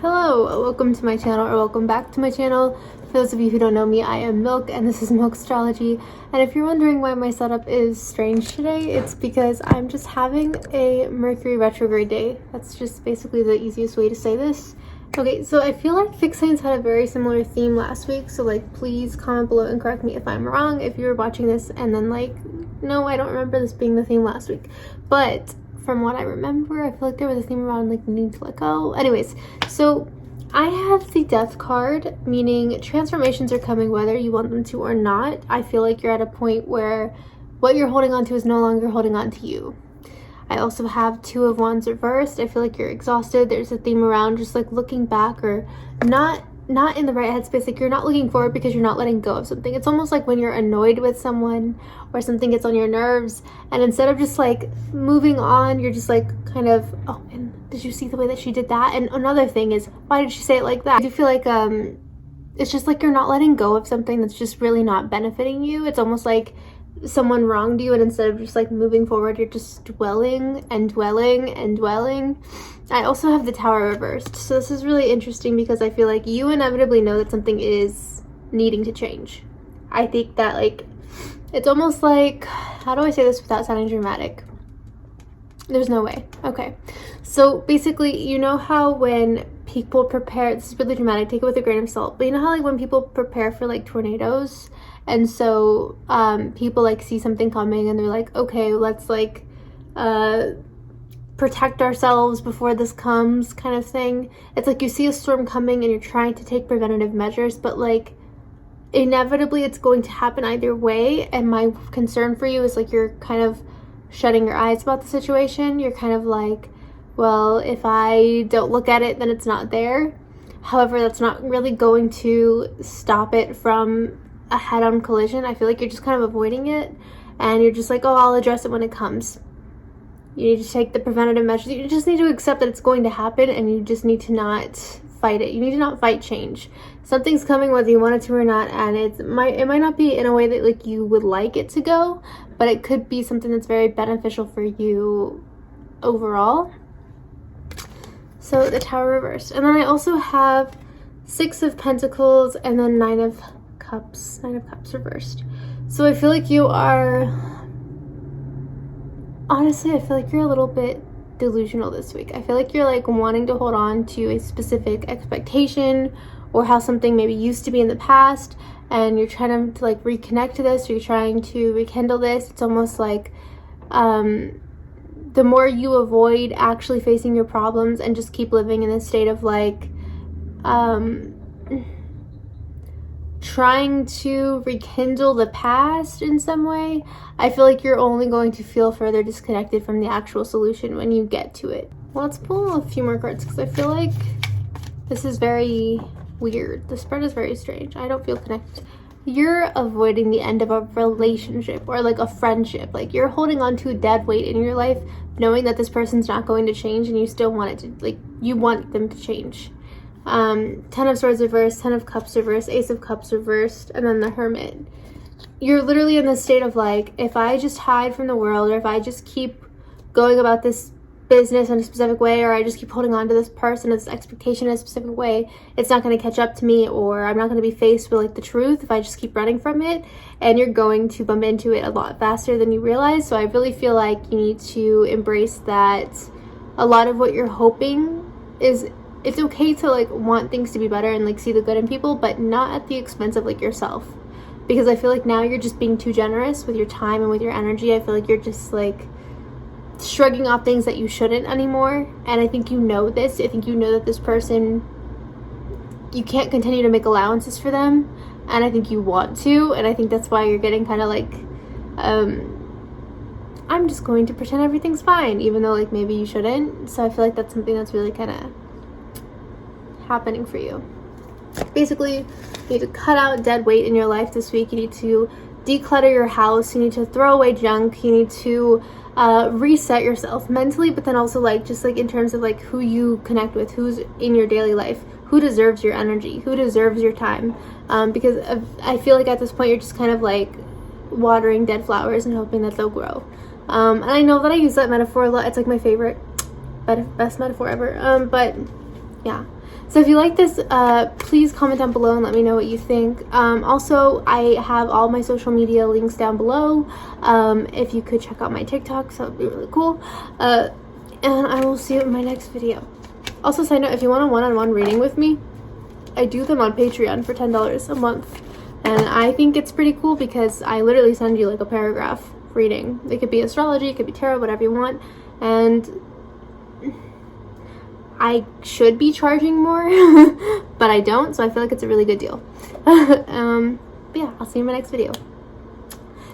Hello, welcome to my channel, or welcome back to my channel. For those of you who don't know me, I am Milk and this is Milk Astrology. And if you're wondering why my setup is strange today, it's because I'm just having a Mercury retrograde day. That's just basically the easiest way to say this. Okay, so I feel like fixed signs had a very similar theme last week, so like please comment below and correct me if I'm wrong, if you were watching this and then like, no, I don't remember this being the theme last week. But from what I remember, I feel like there was a theme around like needing to let go. Anyways, so I have the Death card, meaning transformations are coming whether you want them to or not. I feel like you're at a point where what you're holding on to is no longer holding on to you. I also have Two of Wands reversed. I feel like you're exhausted. There's a theme around just like looking back or not in the right headspace. Like you're not looking forward because you're not letting go of something. It's almost like when you're annoyed with someone or something gets on your nerves, and instead of just like moving on, you're just like kind of, oh, and did you see the way that she did that? And another thing is, why did she say it like that? I do feel like it's just like you're not letting go of something that's just really not benefiting you. It's almost like someone wronged you, and instead of just like moving forward, you're just dwelling and dwelling and dwelling. I also have the Tower reversed, so this is really interesting because I feel like you inevitably know that something is needing to change. I think that like it's almost like, how do I say this without sounding dramatic? There's no way. Okay, so basically, you know how when people prepare, this is really dramatic, take it with a grain of salt, but you know how like when people prepare for like tornadoes, and so people like see something coming and they're like, okay, let's like protect ourselves before this comes, kind of thing. It's like you see a storm coming and you're trying to take preventative measures, but like inevitably it's going to happen either way. And my concern for you is like you're kind of shutting your eyes about the situation. You're kind of like, well, if I don't look at it, then it's not there. However, that's not really going to stop it from a head-on collision. I feel like you're just kind of avoiding it, and you're just like, oh, I'll address it when it comes. You need to take the preventative measures. You just need to accept that it's going to happen, and you just need to not fight it. You need to not fight change. Something's coming whether you want it to or not, and it might not be in a way that like you would like it to go, but it could be something that's very beneficial for you overall. So the Tower reversed, and then I also have Six of Pentacles and then Nine of Cups reversed. So I feel like you are, honestly, I feel like you're a little bit delusional this week. I feel like you're like wanting to hold on to a specific expectation or how something maybe used to be in the past, and you're trying to like reconnect to this, or you're trying to rekindle this. It's almost like the more you avoid actually facing your problems and just keep living in this state of like trying to rekindle the past in some way, I feel like you're only going to feel further disconnected from the actual solution when you get to it. Well, let's pull a few more cards because I feel like this is very weird. The spread is very strange. I don't feel connected. You're avoiding the end of a relationship or like a friendship. Like you're holding on to a dead weight in your life, knowing that this person's not going to change, and you still want it to, like, you want them to change. 10 of Swords reversed, 10 of Cups reversed, Ace of Cups reversed, and then the Hermit. You're literally in this state of like, if I just hide from the world, or if I just keep going about this business in a specific way, or I just keep holding on to this person, this expectation in a specific way, it's not going to catch up to me, or I'm not going to be faced with like the truth if I just keep running from it, and you're going to bump into it a lot faster than you realize. So I really feel like you need to embrace that a lot of what you're hoping is, it's okay to like want things to be better and like see the good in people, but not at the expense of like yourself. Because I feel like now you're just being too generous with your time and with your energy. I feel like you're just like shrugging off things that you shouldn't anymore. And I think you know this. I think you know that this person, you can't continue to make allowances for them. And I think you want to. And I think that's why you're getting kind of like, I'm just going to pretend everything's fine, even though like maybe you shouldn't. So I feel like that's something that's really kind of happening for you. Basically, you need to cut out dead weight in your life this week. You need to declutter your house. You need to throw away junk. You need to reset yourself mentally, but then also like just like in terms of like who you connect with, who's in your daily life, who deserves your energy, who deserves your time, because I feel like at this point you're just kind of like watering dead flowers and hoping that they'll grow. And I know that I use that metaphor a lot. It's like my favorite, best metaphor ever. But yeah, So if you like this, please comment down below and let me know what you think. Also, I have all my social media links down below. If you could check out my TikToks, that would be really cool. And I will see you in my next video. Also, side note, if you want a one-on-one reading with me, I do them on Patreon for $10 a month. And I think it's pretty cool because I literally send you like a paragraph reading. It could be astrology, it could be tarot, whatever you want. And I should be charging more, but I don't, so I feel like it's a really good deal. But yeah, I'll see you in my next video.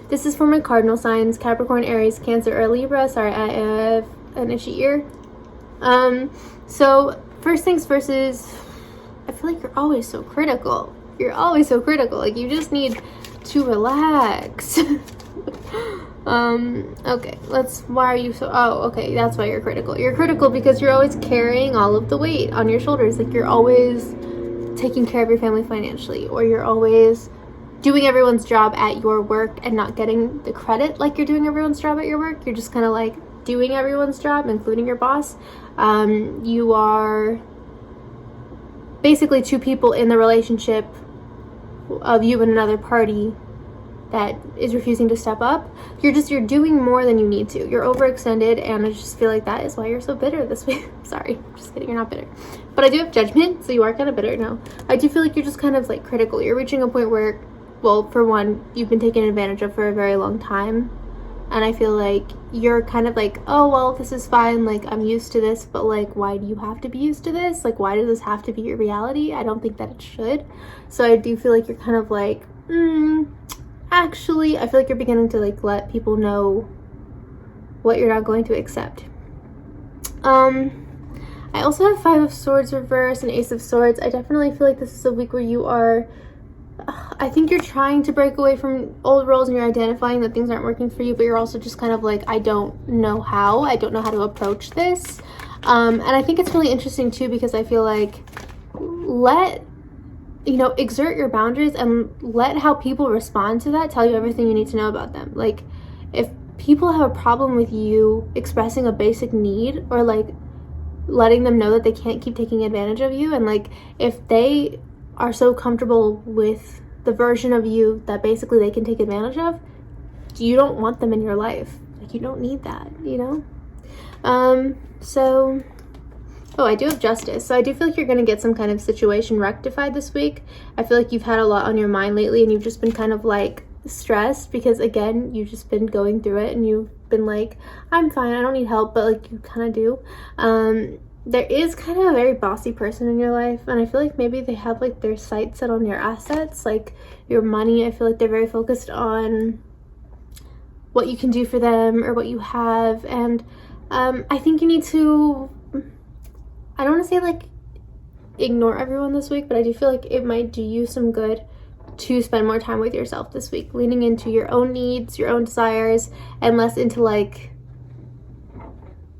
This is for my cardinal signs: Capricorn, Aries, Cancer, or Libra. Sorry, I have an itchy ear. So first things first is, I feel like you're always so critical. You're always so critical. Like, you just need to relax. Okay, why are you so, oh, okay, that's why you're critical. You're critical because you're always carrying all of the weight on your shoulders. Like, you're always taking care of your family financially, or you're always doing everyone's job at your work and not getting the credit like you're doing everyone's job at your work. You're just kind of like doing everyone's job, including your boss. You are basically two people in the relationship of you and another party that is refusing to step up. You're doing more than you need to. You're overextended, and I just feel like that is why you're so bitter this week. Sorry, just kidding, you're not bitter. But I do have judgment, so you are kind of bitter now. I do feel like you're just kind of like critical. You're reaching a point where, well, for one, you've been taken advantage of for a very long time. And I feel like you're kind of like, oh, well, this is fine. Like, I'm used to this, but like, why do you have to be used to this? Like, why does this have to be your reality? I don't think that it should. So I do feel like you're kind of like, actually, I feel like you're beginning to like let people know what you're not going to accept. I also have 5 of Swords reversed and Ace of Swords. I definitely feel like this is a week where you are, I think you're trying to break away from old roles and you're identifying that things aren't working for you, but you're also just kind of like, I don't know how. I don't know how to approach this. And I think it's really interesting too, because I feel like exert your boundaries and let how people respond to that tell you everything you need to know about them. Like, if people have a problem with you expressing a basic need, or like letting them know that they can't keep taking advantage of you, and like if they are so comfortable with the version of you that basically they can take advantage of, you don't want them in your life. Like, you don't need that, you know? Oh, I do have Justice. So I do feel like you're going to get some kind of situation rectified this week. I feel like you've had a lot on your mind lately, and you've just been kind of like stressed because, again, you've just been going through it and you've been like, I'm fine, I don't need help, but like you kind of do. There is kind of a very bossy person in your life, and I feel like maybe they have like their sights set on your assets, like your money. I feel like they're very focused on what you can do for them or what you have, and I think you need to, I don't want to say like ignore everyone this week, but I do feel like it might do you some good to spend more time with yourself this week, leaning into your own needs, your own desires, and less into like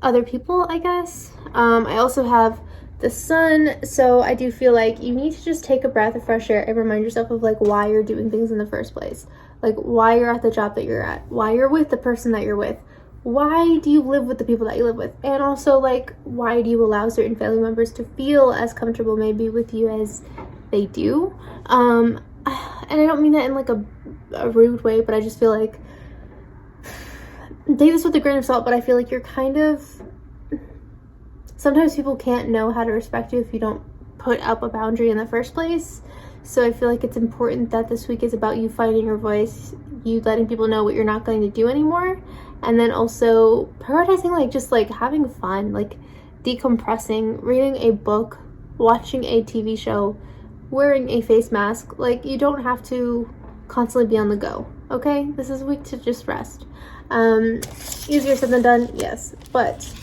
other people, I guess. I also have the Sun, so I do feel like you need to just take a breath of fresh air and remind yourself of like why you're doing things in the first place, like why you're at the job that you're at, why you're with the person that you're with, why do you live with the people that you live with, and also like why do you allow certain family members to feel as comfortable maybe with you as they do. And I don't mean that in like a rude way, but I just feel like, take this with a grain of salt, but I feel like you're kind of, sometimes people can't know how to respect you if you don't put up a boundary in the first place. So I feel like it's important that this week is about you finding your voice, you letting people know what you're not going to do anymore, and then also prioritizing like just like having fun, like decompressing, reading a book, watching a TV show, wearing a face mask. Like, you don't have to constantly be on the go, okay? This is a week to just rest. Easier said than done, yes, but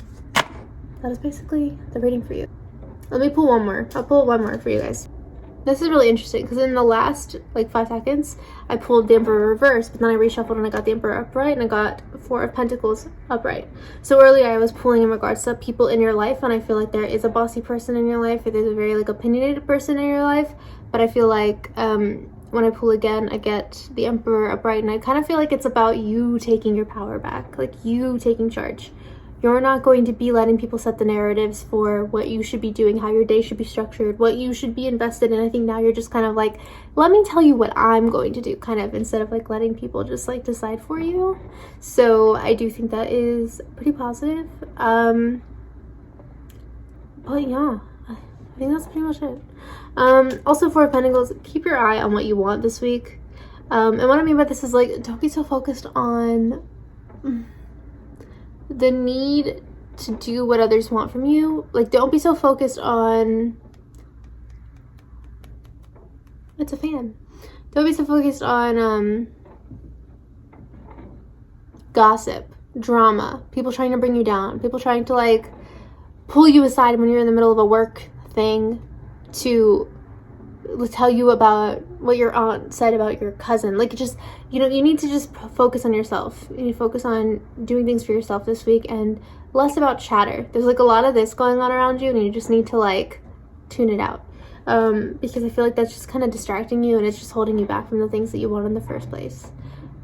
that is basically the reading for you. Let me pull one more. I'll pull one more for you guys. This is really interesting because in the last like 5 seconds I pulled the Emperor reverse, but then I reshuffled and I got the Emperor upright, and I got 4 of Pentacles upright. So earlier I was pulling in regards to people in your life, and I feel like there is a bossy person in your life, or there's a very like opinionated person in your life, but I feel like when I pull again, I get the Emperor upright, and I kind of feel like it's about you taking your power back, like you taking charge. You're not going to be letting people set the narratives for what you should be doing, how your day should be structured, what you should be invested in. I think now you're just kind of like, let me tell you what I'm going to do, kind of, instead of like letting people just like decide for you. So I do think that is pretty positive. But yeah, I think that's pretty much it. Also, Four of Pentacles, keep your eye on what you want this week. And what I mean by this is like, don't be so focused on the need to do what others want from you. Like, don't be so focused on, it's a fan. Don't be so focused on gossip, drama, people trying to bring you down, people trying to like pull you aside when you're in the middle of a work thing to tell you about what your aunt said about your cousin. Like, just, you know, you need to just focus on yourself. You need to focus on doing things for yourself this week and less about chatter. There's like a lot of this going on around you, and you just need to like tune it out, because I feel like that's just kind of distracting you, and it's just holding you back from the things that you want in the first place.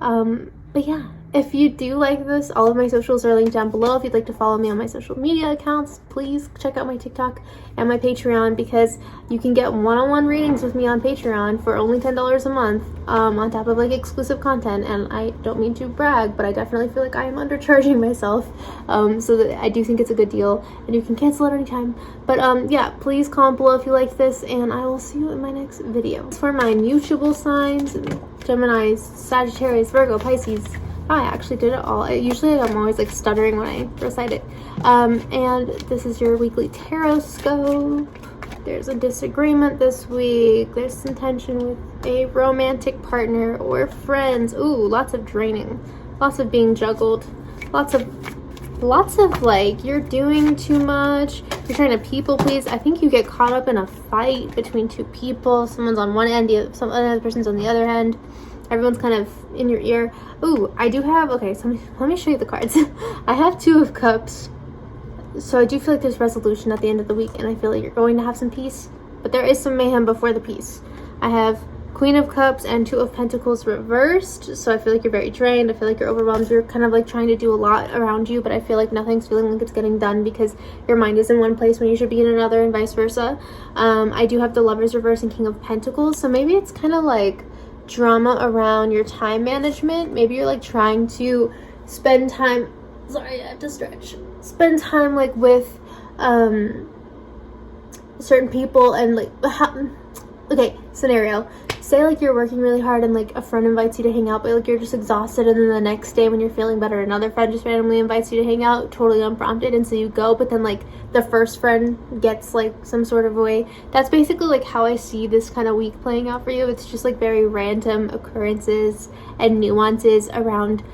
But yeah, if you do like this, all of my socials are linked down below. If you'd like to follow me on my social media accounts, please check out my TikTok and my Patreon, because you can get one-on-one readings with me on Patreon for only $10 a month, on top of like exclusive content. And I don't mean to brag, but I definitely feel like I am undercharging myself, so that I do think it's a good deal, and you can cancel at any time. But yeah, please comment below if you like this, and I will see you in my next video. For my mutable signs, Gemini, Sagittarius, Virgo, Pisces. Oh, I actually did it all. Usually I'm always like stuttering when I recite it. And this is your weekly tarot scope. There's a disagreement this week. There's some tension with a romantic partner or friends. Ooh, lots of draining. Lots of being juggled. Lots of like, you're doing too much. You're trying to people please. I think you get caught up in a fight between two people. Someone's on one end, some other person's on the other end. Everyone's kind of in your ear. Ooh, I do have, okay, so let me show you the cards. I have Two of Cups. So I do feel like there's resolution at the end of the week, and I feel like you're going to have some peace. But there is some mayhem before the peace. I have Queen of Cups and Two of Pentacles reversed. So I feel like you're very drained. I feel like you're overwhelmed. You're kind of like trying to do a lot around you, but I feel like nothing's feeling like it's getting done because your mind is in one place when you should be in another, and vice versa. I do have the Lovers reverse and King of Pentacles. So maybe it's kind of like drama around your time management. Maybe you're like trying to spend time, sorry, I have to stretch, spend time like with certain people, and like okay, scenario, say like you're working really hard and like a friend invites you to hang out, but like you're just exhausted, and then the next day when you're feeling better, another friend just randomly invites you to hang out totally unprompted, and so you go, but then like the first friend gets like some sort of way. That's basically like how I see this kind of week playing out for you. It's just like very random occurrences and nuances around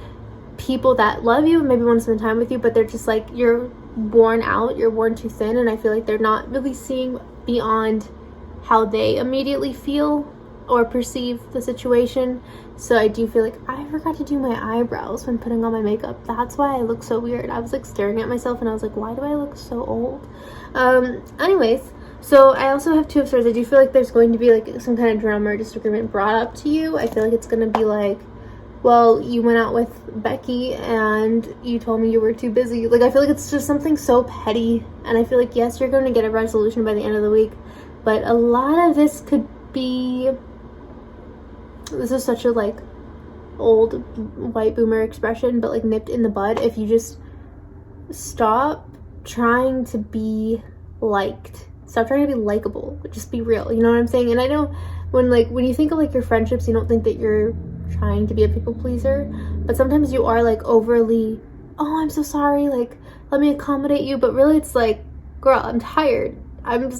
people that love you and maybe want to spend time with you, but they're just like, you're worn out, you're worn too thin, and I feel like they're not really seeing beyond how they immediately feel or perceive the situation. So I do feel like I forgot to do my eyebrows when putting on my makeup. That's why I look so weird. I was like staring at myself and I was like, why do I look so old? Anyways, so I also have Two of Swords. I do feel like there's going to be like some kind of drama or disagreement brought up to you. I feel like it's going to be like, well, you went out with Becky and you told me you were too busy. Like, I feel like it's just something so petty, and I feel like, yes, you're going to get a resolution by the end of the week, but a lot of this could be, this is such a like old white boomer expression, but like nipped in the bud. If you just stop trying to be liked, stop trying to be likable, just be real, you know what I'm saying? And I know when you think of like your friendships, you don't think that you're trying to be a people pleaser, but sometimes you are like overly, oh, I'm so sorry, like let me accommodate you, but really it's like, girl, I'm tired, I'm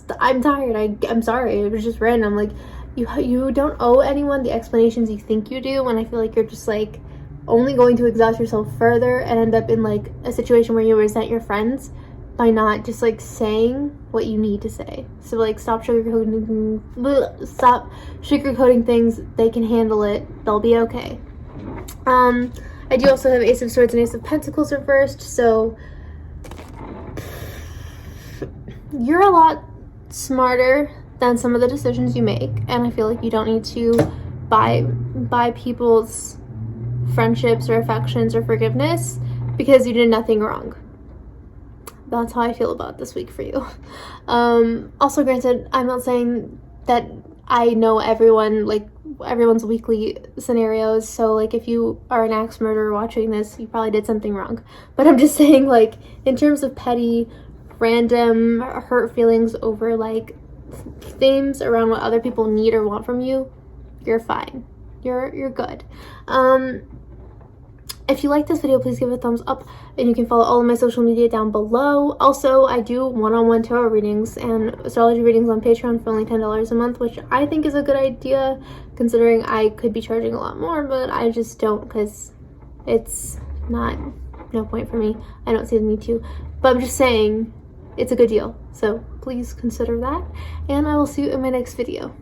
tired, I'm sorry, it was just random. Like, you don't owe anyone the explanations you think you do, and I feel like you're just like only going to exhaust yourself further and end up in like a situation where you resent your friends by not just like saying what you need to say. So like, stop sugarcoating things. They can handle it, they'll be okay. I do also have Ace of Swords and Ace of Pentacles reversed, so you're a lot smarter than some of the decisions you make, and I feel like you don't need to buy people's friendships or affections or forgiveness because you did nothing wrong. that's how I feel about this week for you. Also, granted, I'm not saying that I know everyone, like, everyone's weekly scenarios, so, like, if you are an axe murderer watching this, you probably did something wrong. But I'm just saying, like, in terms of petty, random hurt feelings over, like, themes around what other people need or want from you, you're fine. You're good. If you like this video, please give it a thumbs up, and you can follow all of my social media down below. Also, I do one-on-one tarot readings and astrology readings on Patreon for only $10 a month, which I think is a good idea, considering I could be charging a lot more, but I just don't, because it's no point for me. I don't see the need to. But I'm just saying, it's a good deal, so please consider that, and I will see you in my next video.